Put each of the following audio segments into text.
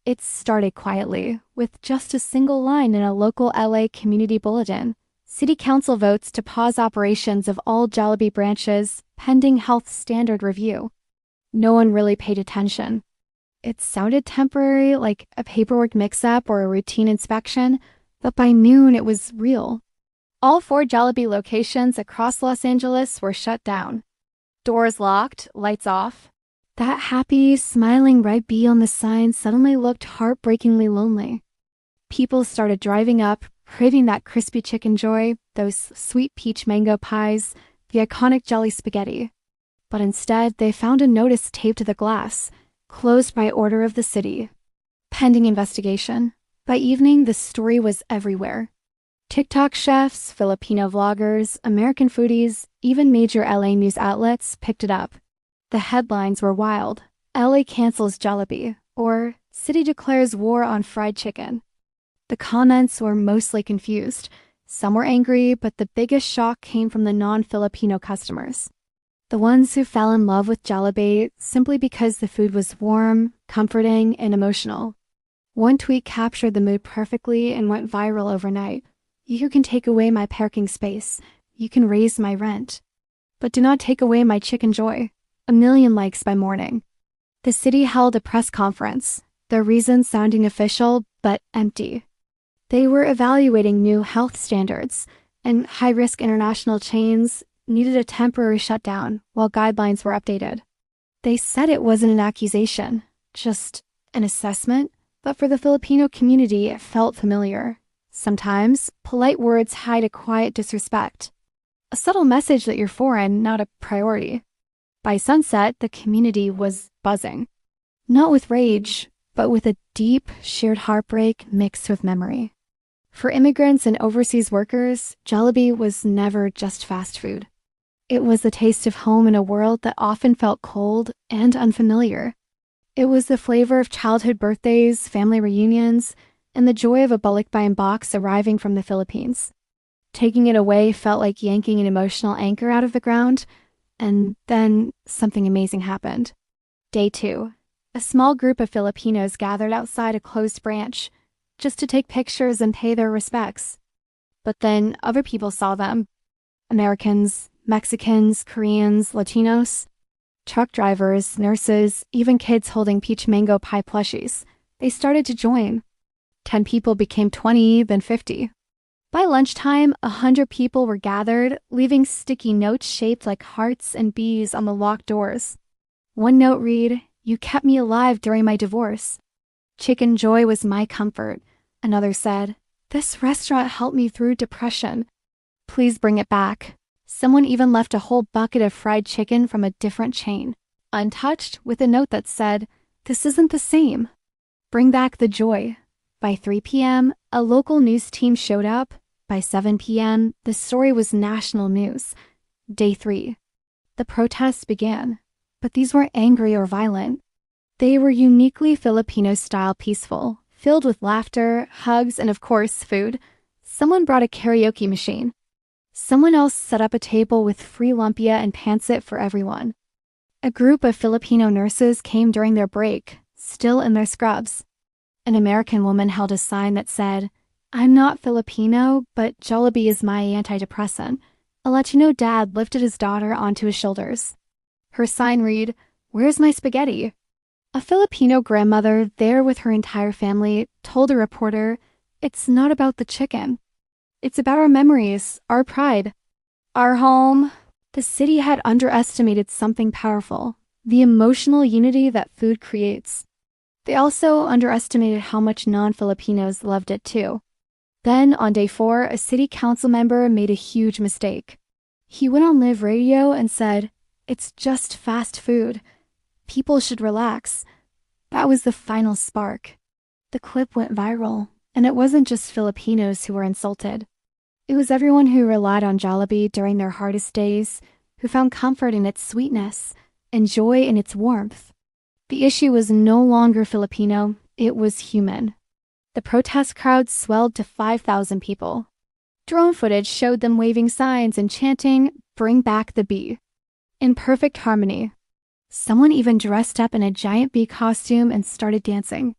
It started quietly, with just a single line in a local LA community bulletin. City council votes to pause operations of all Jollibee branches pending health standard review. No one really paid attention. It sounded temporary, like a paperwork mix-up or a routine inspection, but by noon it was real. All 4 Jollibee locations across Los Angeles were shut down. Doors locked, lights off. That happy, smiling red bee on the sign suddenly looked heartbreakingly lonely. People started driving up, craving that crispy chicken joy, those sweet peach mango pies, the iconic jelly spaghetti. But instead, they found a notice taped to the glass, closed by order of the city. Pending investigation. By evening, the story was everywhere. TikTok chefs, Filipino vloggers, American foodies, even major LA news outlets picked it up. The headlines were wild. LA cancels Jollibee, or city declares war on fried chicken. The comments were mostly confused. Some were angry, but the biggest shock came from the non-Filipino customers. The ones who fell in love with Jollibee simply because the food was warm, comforting, and emotional. One tweet captured the mood perfectly and went viral overnight. "You can take away my parking space. You can raise my rent. But do not take away my chicken joy." 1,000,000 likes by morning. The city held a press conference, their reasons sounding official but empty. They were evaluating new health standards, and high-risk international chains needed a temporary shutdown while guidelines were updated. They said it wasn't an accusation, just an assessment, but for the Filipino community it felt familiar. Sometimes, polite words hide a quiet disrespect. A subtle message that you're foreign, not a priority. By sunset, the community was buzzing. Not with rage, but with a deep, shared heartbreak mixed with memory. For immigrants and overseas workers, Jollibee was never just fast food. It was the taste of home in a world that often felt cold and unfamiliar. It was the flavor of childhood birthdays, family reunions, and the joy of a balikbayan box arriving from the Philippines. Taking it away felt like yanking an emotional anchor out of the ground, and then something amazing happened. Day 2. A small group of Filipinos gathered outside a closed branch, just to take pictures and pay their respects. But then other people saw them. Americans, Mexicans, Koreans, Latinos, truck drivers, nurses, even kids holding peach mango pie plushies. They started to join. 10 people became 20, then 50. By lunchtime, 100 people were gathered, leaving sticky notes shaped like hearts and bees on the locked doors. One note read, "You kept me alive during my divorce. Chicken joy was my comfort." Another said, "This restaurant helped me through depression. Please bring it back." Someone even left a whole bucket of fried chicken from a different chain, untouched, with a note that said, "This isn't the same. Bring back the joy." By 3 p.m., a local news team showed up. By 7 p.m., the story was national news. Day 3. The protests began, but these weren't angry or violent. They were uniquely Filipino-style peaceful, filled with laughter, hugs, and of course, food. Someone brought a karaoke machine. Someone else set up a table with free lumpia and pancit for everyone. A group of Filipino nurses came during their break, still in their scrubs. An American woman held a sign that said, "I'm not Filipino, but Jollibee is my antidepressant." A Latino dad lifted his daughter onto his shoulders. Her sign read, "Where's my spaghetti?" A Filipino grandmother, there with her entire family, told a reporter, "It's not about the chicken. It's about our memories, our pride, our home." The city had underestimated something powerful, the emotional unity that food creates. They also underestimated how much non-Filipinos loved it too. Then, on day 4, a city council member made a huge mistake. He went on live radio and said, "It's just fast food. People should relax." That was the final spark. The clip went viral, and it wasn't just Filipinos who were insulted. It was everyone who relied on Jollibee during their hardest days, who found comfort in its sweetness and joy in its warmth. The issue was no longer Filipino, it was human. The protest crowd swelled to 5,000 people. Drone footage showed them waving signs and chanting, "Bring back the bee," in perfect harmony. Someone even dressed up in a giant bee costume and started dancing.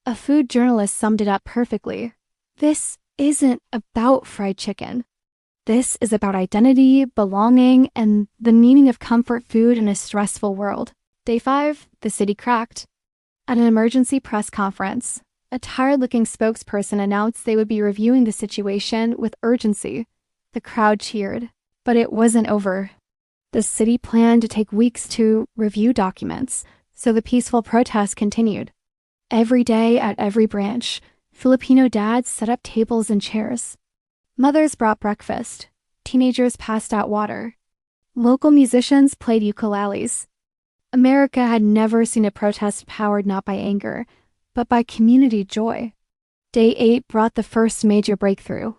A food journalist summed it up perfectly. This isn't about fried chicken. This is about identity, belonging, and the meaning of comfort food in a stressful world. Day 5, the city cracked. At an emergency press conference, a tired-looking spokesperson announced they would be reviewing the situation with urgency. The crowd cheered, but it wasn't over. The city planned to take weeks to review documents, so the peaceful protest continued. Every day at every branch, Filipino dads set up tables and chairs. Mothers brought breakfast. Teenagers passed out water. Local musicians played ukuleles. America had never seen a protest powered not by anger, but by community joy. Day 8 brought the first major breakthrough.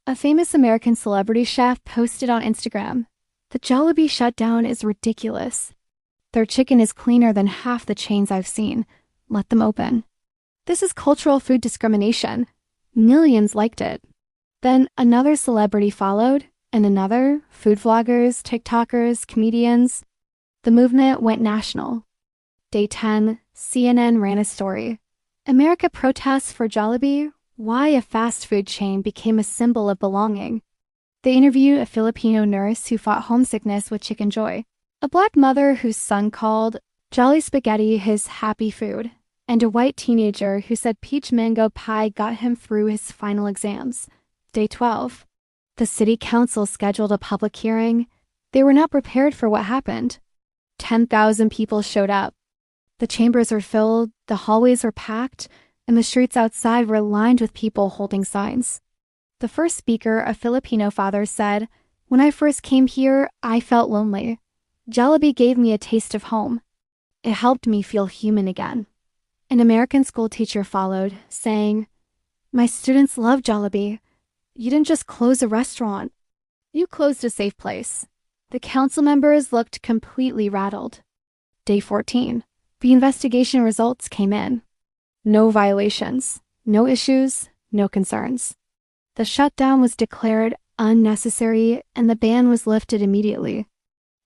A famous American celebrity chef posted on Instagram, "The Jollibee shutdown is ridiculous. Their chicken is cleaner than half the chains I've seen. Let them open." This is cultural food discrimination. Millions liked it. Then another celebrity followed, and another, food vloggers, TikTokers, comedians. The movement went national. Day 10, CNN ran a story. America protests for Jollibee, why a fast food chain became a symbol of belonging. They interviewed a Filipino nurse who fought homesickness with chicken joy, a black mother whose son called Jolly Spaghetti his happy food, and a white teenager who said peach mango pie got him through his final exams. Day 12. The city council scheduled a public hearing. They were not prepared for what happened. 10,000 people showed up. The chambers were filled, the hallways were packed, and the streets outside were lined with people holding signs. The first speaker, a Filipino father, said, "When I first came here, I felt lonely. Jollibee gave me a taste of home. It helped me feel human again." An American school teacher followed, saying, "My students love Jollibee. You didn't just close a restaurant. You closed a safe place." The council members looked completely rattled. Day 14. The investigation results came in. No violations, no issues, no concerns. The shutdown was declared unnecessary and the ban was lifted immediately.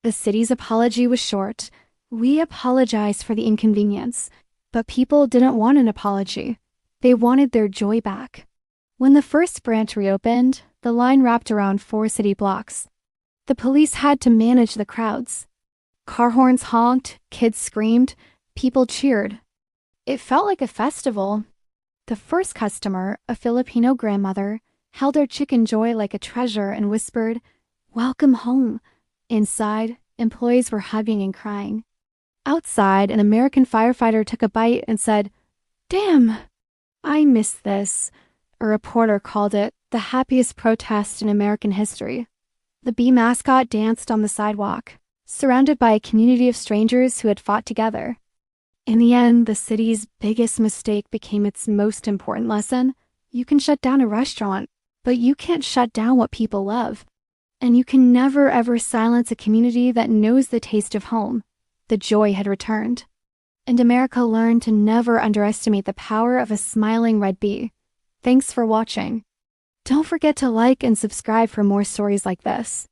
The city's apology was short. "We apologize for the inconvenience," but people didn't want an apology. They wanted their joy back. When the first branch reopened, the line wrapped around 4 city blocks. The police had to manage the crowds. Car horns honked, kids screamed, people cheered. It felt like a festival. The first customer, a Filipino grandmother, held her chicken joy like a treasure and whispered, "Welcome home." Inside, employees were hugging and crying. Outside, an American firefighter took a bite and said, "Damn, I missed this." A reporter called it the happiest protest in American history. The bee mascot danced on the sidewalk, surrounded by a community of strangers who had fought together. In the end, the city's biggest mistake became its most important lesson. You can shut down a restaurant, but you can't shut down what people love. And you can never ever silence a community that knows the taste of home. The joy had returned. And America learned to never underestimate the power of a smiling red bee. Thanks for watching. Don't forget to like and subscribe for more stories like this.